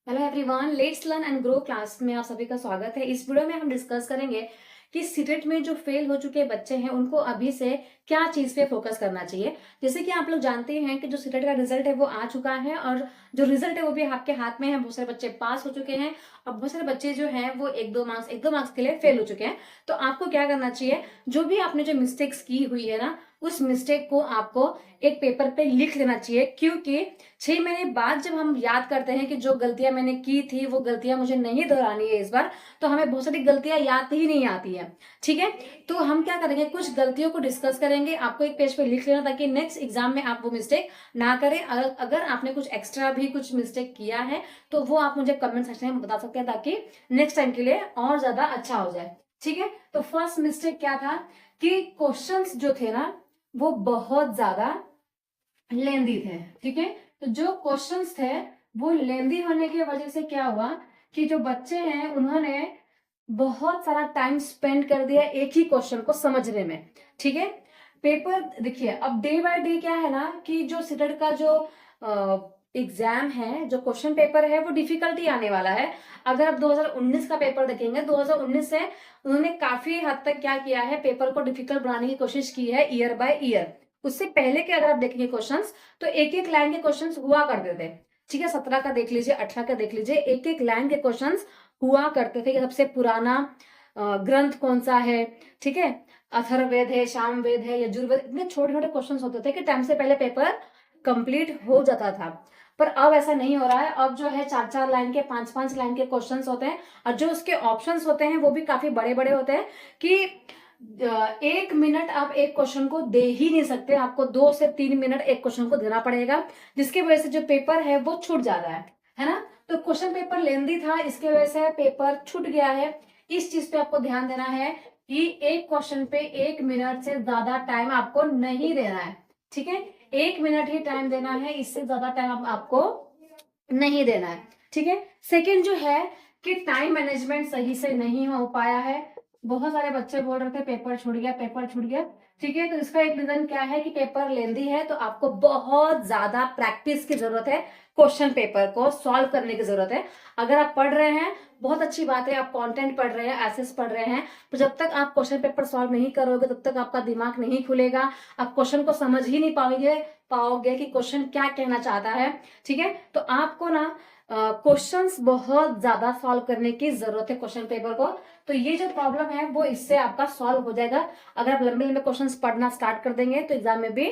Hello everyone, let's learn and grow class में आप सभी का स्वागत है। इस वीडियो में हम डिस्कस करेंगे कि सीटेट में जो फेल हो चुके बच्चे हैं उनको अभी से क्या चीज पे फोकस करना चाहिए। जैसे कि आप लोग जानते हैं कि जो सीटेट का रिजल्ट है वो आ चुका है और जो रिजल्ट है वो भी आपके हाथ में है। बहुत सारे बच्चे पास हो चुके हैं और बहुत सारे बच्चे जो हैं वो एक दो मार्क्स के लिए फेल हो चुके हैं। तो आपको क्या करना चाहिए, जो भी आपने जो मिस्टेक्स की हुई है ना, उस मिस्टेक को आपको एक पेपर पे लिख लेना चाहिए, क्योंकि 6 महीने बाद जब हम याद करते हैं कि जो गलतियां मैंने की थी वो गलतियां मुझे नहीं दोहरानी है इस बार, तो हमें बहुत सारी गलतियां याद ही नहीं आती है। ठीक है, तो हम क्या करेंगे, कुछ गलतियों को डिस्कस करेंगे, आपको एक पेज पे लिख लेना ताकि नेक्स्ट एग्जाम में आप वो मिस्टेक ना करें। अगर आपने कुछ एक्स्ट्रा भी कुछ मिस्टेक किया है तो वो आप मुझे कमेंट सेक्शन में बता सकते हैं ताकि नेक्स्ट टाइम के लिए और ज्यादा अच्छा हो जाए। ठीक है, तो फर्स्ट मिस्टेक क्या था कि क्वेश्चंस जो थे ना वो बहुत ज्यादा लेंदी थे। ठीक है, तो जो क्वेश्चंस थे वो लेंदी होने की वजह से क्या हुआ कि जो बच्चे हैं उन्होंने बहुत सारा टाइम स्पेंड कर दिया एक ही क्वेश्चन को समझने में। ठीक है, पेपर देखिए, अब डे बाय डे क्या है ना कि जो सीटेट का जो एग्जाम है, जो क्वेश्चन पेपर है वो डिफिकल्टी आने वाला है। अगर आप 2019 का पेपर देखेंगे, 2019 से उन्होंने काफी हद तक क्या किया है, पेपर को डिफिकल्ट बनाने की कोशिश की है ईयर बाय ईयर। उससे पहले के अगर आप देखेंगे क्वेश्चंस, तो एक एक लाइन के क्वेश्चंस हुआ करते थे। ठीक है, 17 का देख लीजिए, 18 का देख लीजिए, एक एक लाइन के क्वेश्चंस हुआ करते थे कि सबसे पुराना ग्रंथ कौन सा है। ठीक है, अथर्ववेद है, सामवेद है, यजुर्वेद, इतने छोटे छोटे क्वेश्चन होते थे कि टाइम से पहले पेपर कंप्लीट हो जाता था। पर अब ऐसा नहीं हो रहा है। अब जो है 4-4 लाइन के, 5-5 लाइन के क्वेश्चंस होते हैं और जो उसके ऑप्शंस होते हैं वो भी काफी बड़े बड़े होते हैं कि 1 मिनट आप एक क्वेश्चन को दे ही नहीं सकते, आपको 2 से 3 मिनट एक क्वेश्चन को देना पड़ेगा, जिसकी वजह से जो पेपर है वो छूट जा रहा है ना। तो क्वेश्चन पेपर लेंदी था, इसके वजह से पेपर छूट गया है। इस चीज पे आपको ध्यान देना है कि एक क्वेश्चन पे 1 मिनट से ज्यादा टाइम आपको नहीं देना है। ठीक है, 1 मिनट ही टाइम देना है, इससे ज्यादा टाइम आपको नहीं देना है। ठीक है, सेकंड जो है कि टाइम मैनेजमेंट सही से नहीं हो पाया है। बहुत सारे बच्चे बोल रहे थे पेपर छूट गया, पेपर छूट गया। ठीक है, तो इसका एक रीजन क्या है कि पेपर लेंदी है, तो आपको बहुत ज्यादा प्रैक्टिस की जरूरत है, क्वेश्चन पेपर को सॉल्व करने की जरूरत है। अगर आप पढ़ रहे हैं, बहुत अच्छी बात है, आप कंटेंट पढ़ रहे हैं, एसेस पढ़ रहे हैं, तो जब तक आप क्वेश्चन पेपर सॉल्व नहीं करोगे तब तक आपका दिमाग नहीं खुलेगा, आप क्वेश्चन को समझ ही नहीं पाओगे कि क्वेश्चन क्या कहना चाहता है। ठीक है, तो आपको ना क्वेश्चंस बहुत ज्यादा सॉल्व करने की जरूरत है क्वेश्चन पेपर को। तो ये जो प्रॉब्लम है वो इससे आपका सॉल्व हो जाएगा। अगर आप लंबे लंबे क्वेश्चंस पढ़ना स्टार्ट कर देंगे तो एग्जाम में भी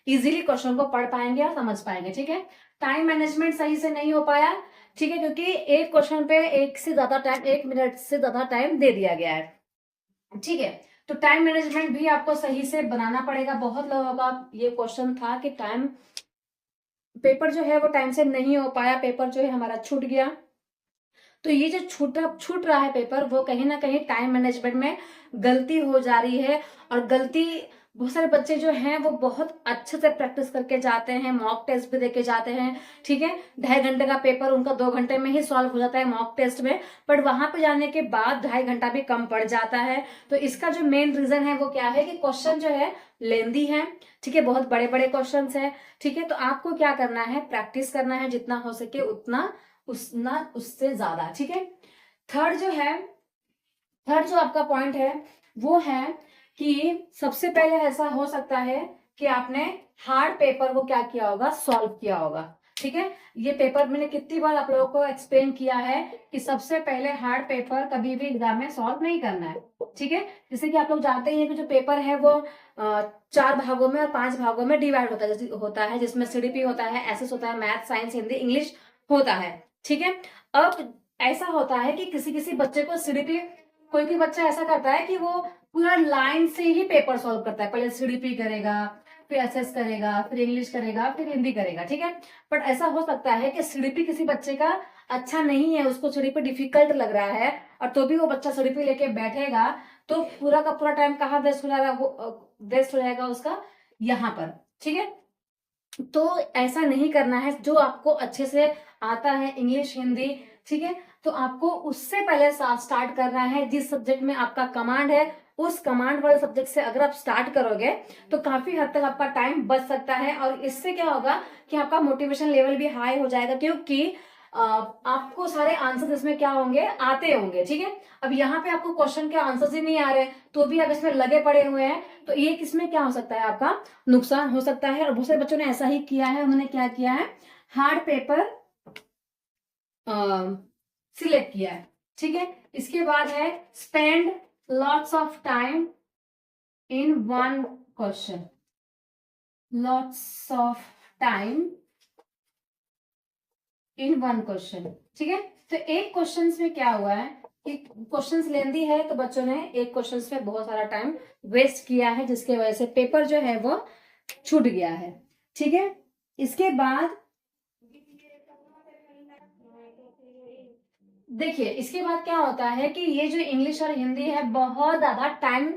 इजीली क्वेश्चन को पढ़ पाएंगे और समझ पाएंगे। ठीक है, टाइम मैनेजमेंट सही से नहीं हो पाया। ठीक है, क्योंकि एक क्वेश्चन पे 1 मिनट से ज्यादा टाइम दे दिया गया है। ठीक है, तो टाइम मैनेजमेंट भी आपको सही से बनाना पड़ेगा। बहुत लोगों का ये क्वेश्चन था कि टाइम पेपर जो है वो टाइम से नहीं हो पाया, पेपर जो है हमारा छूट गया। तो ये जो छूट रहा है पेपर, वो कहीं ना कहीं टाइम मैनेजमेंट में गलती हो जा रही है। और गलती, बहुत सारे बच्चे जो हैं वो बहुत अच्छे से प्रैक्टिस करके जाते हैं, मॉक टेस्ट भी देके जाते हैं। ठीक है, 2.5 घंटे का पेपर उनका 2 घंटे में ही सॉल्व हो जाता है मॉक टेस्ट में, बट वहां पे जाने के बाद 2.5 घंटा भी कम पड़ जाता है। तो इसका जो मेन रीजन है वो क्या है कि क्वेश्चन जो है लेंदी है। ठीक है, बहुत बड़े बड़े क्वेश्चन है। ठीक है, तो आपको क्या करना है, प्रैक्टिस करना है जितना हो सके उतना, उससे ज्यादा। ठीक है, थर्ड जो है, थर्ड जो आपका पॉइंट है वो है कि सबसे पहले ऐसा हो सकता है कि आपने हार्ड पेपर को क्या किया होगा, सॉल्व किया होगा। ठीक है, ये पेपर मैंने कितनी बार आप लोगों को एक्सप्लेन किया है कि सबसे पहले हार्ड पेपर कभी भी एग्जाम में सॉल्व नहीं करना है। ठीक है, जैसे कि आप लोग जानते ही हैं कि जो पेपर है वो 4 भागों में और 5 भागों में डिवाइड होता है, जिसमें सीडीपी होता है, एसएस होता है, मैथ, साइंस, हिंदी, इंग्लिश होता है। ठीक है, अब ऐसा होता है कि किसी किसी बच्चे को सीडीपी, कोई कोई बच्चा ऐसा करता है कि वो पूरा लाइन से ही पेपर सॉल्व करता है, पहले सीडीपी करेगा, फिर एसएस करेगा, फिर इंग्लिश करेगा, फिर हिंदी करेगा। ठीक है, बट ऐसा हो सकता है कि सीडीपी किसी बच्चे का अच्छा नहीं है, उसको सीडीपी डिफिकल्ट लग रहा है, और तो भी वो बच्चा सीडीपी लेके बैठेगा तो पूरा का पूरा टाइम कहाँ वेस्ट हो जाएगा, वो वेस्ट हो जाएगा उसका यहाँ पर। ठीक है, तो ऐसा नहीं करना है। जो आपको अच्छे से आता है, इंग्लिश, हिंदी, ठीक है, तो आपको उससे पहले स्टार्ट करना है। जिस सब्जेक्ट में आपका कमांड है, उस कमांड वाले सब्जेक्ट से अगर आप स्टार्ट करोगे तो काफी हद तक आपका टाइम बच सकता है। और इससे क्या होगा कि आपका मोटिवेशन लेवल भी हाई हो जाएगा, क्योंकि आपको सारे आंसर इसमें क्या होंगे, आते होंगे, ठीक है। अब यहाँ पे आपको क्वेश्चन के आंसर्स ही नहीं आ रहे तो भी आप इसमें लगे पड़े हुए हैं, तो ये किसमें क्या हो सकता है, आपका नुकसान हो सकता है। और बहुत सारे बच्चों ने ऐसा ही किया है, उन्होंने क्या किया है, हार्ड पेपर सिलेक्ट किया है, ठीक है। इसके बाद है spend lots of time in one question, lots of time in one question, ठीक है। तो एक क्वेश्चन में क्या हुआ है कि क्वेश्चन लेंदी है, तो बच्चों ने एक क्वेश्चन में बहुत सारा टाइम वेस्ट किया है, जिसके वजह से पेपर जो है वो छूट गया है, ठीक है। इसके बाद देखिए, इसके बाद क्या होता है कि ये जो इंग्लिश और हिंदी है बहुत ज्यादा टाइम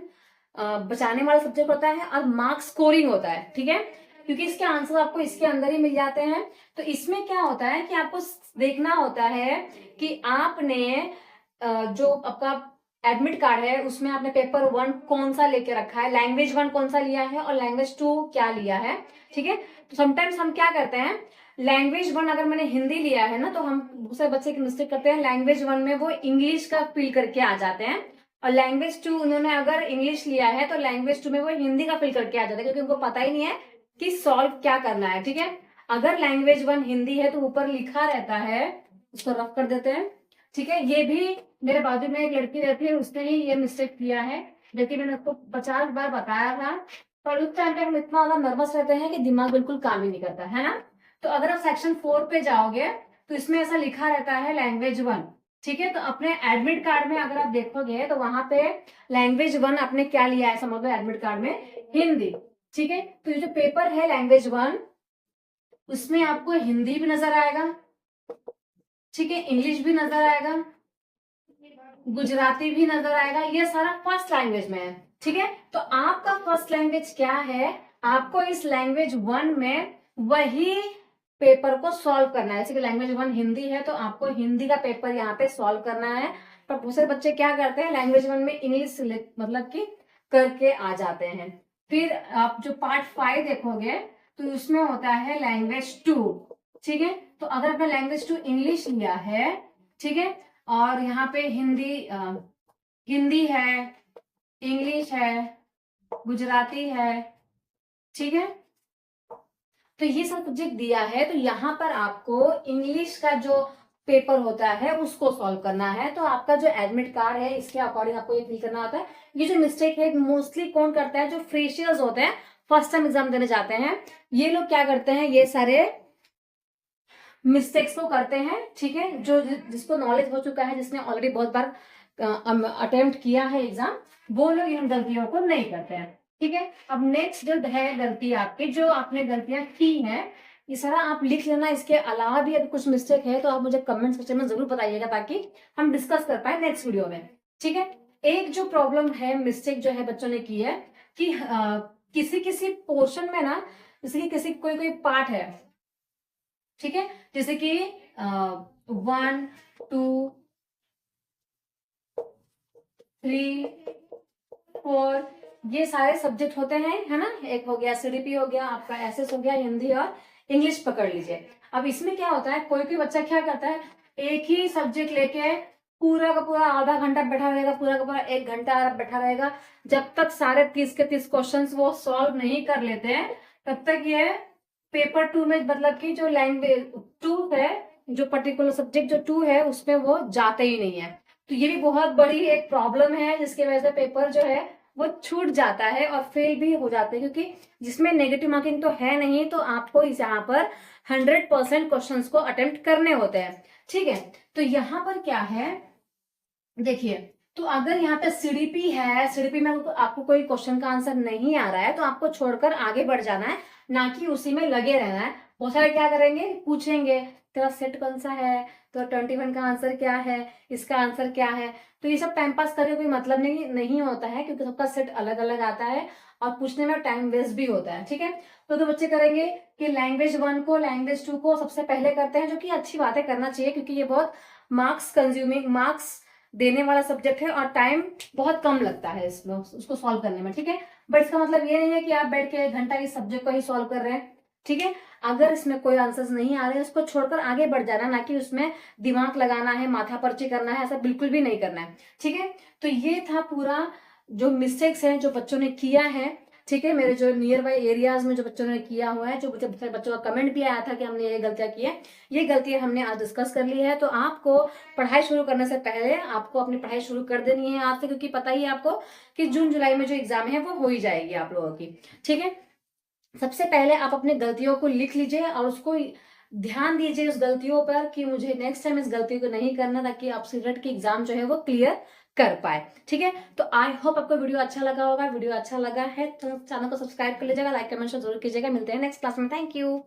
बचाने वाला सब्जेक्ट होता है और मार्क्स स्कोरिंग होता है, ठीक है, क्योंकि इसके आंसर आपको इसके अंदर ही मिल जाते हैं। तो इसमें क्या होता है कि आपको देखना होता है कि आपने जो आपका एडमिट कार्ड है उसमें आपने पेपर 1 कौन सा लेके रखा है, लैंग्वेज 1 कौन सा लिया है और लैंग्वेज 2 क्या लिया है, ठीक है। तो समटाइम्स हम क्या करते हैं, लैंग्वेज 1 अगर मैंने हिंदी लिया है ना, तो हम बहुत सारे बच्चे की मिस्टेक करते हैं, लैंग्वेज 1 में वो इंग्लिश का फिल करके आ जाते हैं, और लैंग्वेज 2 उन्होंने अगर इंग्लिश लिया है तो लैंग्वेज 2 में वो हिंदी का फिल करके आ जाता है, क्योंकि उनको पता ही नहीं है कि सॉल्व क्या करना है, ठीक है। अगर लैंग्वेज 1 हिंदी है तो ऊपर लिखा रहता है, उसको रफ कर देते हैं, ठीक है। ये भी मेरे बाजू में एक लड़की रहती है, उसने ही ये मिस्टेक किया है, जबकि मैंने उसको 50 बार बताया था, पर उस टाइम पे हम इतना ज्यादा नर्वस रहते हैं कि दिमाग बिल्कुल काम ही नहीं करता है ना। तो अगर आप सेक्शन 4 पे जाओगे तो इसमें ऐसा लिखा रहता है लैंग्वेज 1, ठीक है। तो अपने एडमिट कार्ड में अगर आप देखोगे तो वहां पे लैंग्वेज 1 आपने क्या लिया है, समझ लो एडमिट कार्ड में हिंदी, ठीक है। तो ये जो पेपर है लैंग्वेज 1, उसमें आपको हिंदी भी नजर आएगा, ठीक है, इंग्लिश भी नजर आएगा, गुजराती भी नजर आएगा, ये सारा फर्स्ट लैंग्वेज में है, ठीक है। तो आपका फर्स्ट लैंग्वेज क्या है, आपको इस लैंग्वेज 1 में वही पेपर को सॉल्व करना है। जैसे कि लैंग्वेज 1 हिंदी है तो आपको हिंदी का पेपर यहाँ पे सॉल्व करना है, पर बहुत सारे बच्चे क्या करते हैं, लैंग्वेज 1 में इंग्लिश मतलब कि करके आ जाते हैं। फिर आप जो पार्ट 5 देखोगे तो उसमें होता है लैंग्वेज 2, ठीक है। तो अगर आपने लैंग्वेज 2 इंग्लिश लिया है, ठीक है, और यहाँ पे हिंदी है, इंग्लिश है, गुजराती है, ठीक है, तो ये सब सब्जेक्ट दिया है, तो यहाँ पर आपको इंग्लिश का जो पेपर होता है उसको सॉल्व करना है। तो आपका जो एडमिट कार्ड है इसके अकॉर्डिंग आपको ये फिल करना होता है। ये जो मिस्टेक है मोस्टली कौन करता है, जो फ्रेशर्स होते हैं, फर्स्ट टाइम एग्जाम देने जाते हैं, ये लोग क्या करते हैं, ये सारे मिस्टेक्स को करते हैं, ठीक है। जो जिसको नॉलेज हो चुका है, जिसने ऑलरेडी बहुत बार अटेम्प्ट किया है एग्जाम, वो लोग इन गलतियों को नहीं करते हैं, ठीक है। अब नेक्स्ट जो है गलती आपकी, जो आपने गलतियां की हैं, ये सारा आप लिख लेना। इसके अलावा भी अगर कुछ मिस्टेक है तो आप मुझे कमेंट सेक्शन में जरूर बताइएगा, ताकि हम डिस्कस कर पाए नेक्स्ट वीडियो में, ठीक है। एक जो प्रॉब्लम है, मिस्टेक जो है बच्चों ने की है कि किसी किसी पोर्शन में ना, जैसे कि किसी कोई कोई पार्ट है, ठीक है, जैसे कि 1 2 3 4 ये सारे सब्जेक्ट होते हैं, है ना। एक हो गया सीडीपी, हो गया आपका एसएस, हो गया हिंदी और इंग्लिश पकड़ लीजिए। अब इसमें क्या होता है, कोई कोई बच्चा क्या करता है, एक ही सब्जेक्ट लेके पूरा का पूरा आधा घंटा बैठा रहेगा, पूरा का पूरा 1 घंटा बैठा रहेगा, जब तक सारे 30 के 30 क्वेश्चन वो सॉल्व नहीं कर लेते हैं, तब तक ये पेपर 2 में, मतलब कि जो लैंग्वेज 2 है, जो पर्टिकुलर सब्जेक्ट जो 2 है, उसमें वो जाते ही नहीं है। तो ये भी बहुत बड़ी एक प्रॉब्लम है, जिसकी वजह से पेपर जो है वो छूट जाता है और फेल भी हो जाते हैं, क्योंकि जिसमें नेगेटिव मार्किंग तो है नहीं, तो आपको इस यहाँ पर 100% क्वेश्चन को अटेम्प्ट करने होते हैं, ठीक है। तो यहाँ पर क्या है, देखिए, तो अगर यहाँ पे सीडीपी है, सीडीपी में आपको कोई क्वेश्चन का आंसर नहीं आ रहा है, तो आपको छोड़कर आगे बढ़ जाना है, ना कि उसी में लगे रहना है। बहुत सारे क्या करेंगे, पूछेंगे तेरा सेट कौन सा है, तो 21 का आंसर क्या है, इसका आंसर क्या है। तो ये सब टाइम पास करके कोई मतलब नहीं होता है, क्योंकि सबका सेट अलग अलग आता है और पूछने में टाइम वेस्ट भी होता है, ठीक है। तो बच्चे करेंगे कि लैंग्वेज 1 को, लैंग्वेज 2 को सबसे पहले करते हैं, जो कि अच्छी बात है, करना चाहिए, क्योंकि ये बहुत मार्क्स कंज्यूमिंग, मार्क्स देने वाला सब्जेक्ट है और टाइम बहुत कम लगता है इसमें, उसको सॉल्व करने में, ठीक है। बट इसका मतलब ये नहीं है कि आप बैठ के 1 घंटा इस सब्जेक्ट को ही सॉल्व कर रहे हैं, ठीक है। अगर इसमें कोई आंसर्स नहीं आ रहे उसको छोड़कर आगे बढ़ जाना, ना कि उसमें दिमाग लगाना है, माथा पर्ची करना है, ऐसा बिल्कुल भी नहीं करना है। ठीक है। तो ये था पूरा जो मिस्टेक्स है जो बच्चों ने किया है। ठीक है। मेरे जो नियर बाई एरियाज में जो बच्चों ने किया हुआ है, जो बच्चों का कमेंट भी आया था कि हमने ये गलतियां की है, ये गलतियां हमने आज डिस्कस कर ली है। तो आपको पढ़ाई शुरू करने से पहले आपको अपनी पढ़ाई शुरू कर देनी है आज से, क्योंकि पता ही है आपको कि जून जुलाई में जो एग्जाम है वो हो ही जाएगी आप लोगों की। ठीक है। सबसे पहले आप अपनी गलतियों को लिख लीजिए और उसको ध्यान दीजिए उस गलतियों पर कि मुझे नेक्स्ट टाइम इस गलती को नहीं करना, ताकि आप सीटेट की एग्जाम जो है वो क्लियर कर पाए। ठीक है। तो आई होप आपको वीडियो अच्छा लगा होगा। वीडियो अच्छा लगा है तो चैनल को सब्सक्राइब कर लीजिएगा, लाइक कमेंट जरूर कीजिएगा। मिलते हैं नेक्स्ट क्लास में। Thank you.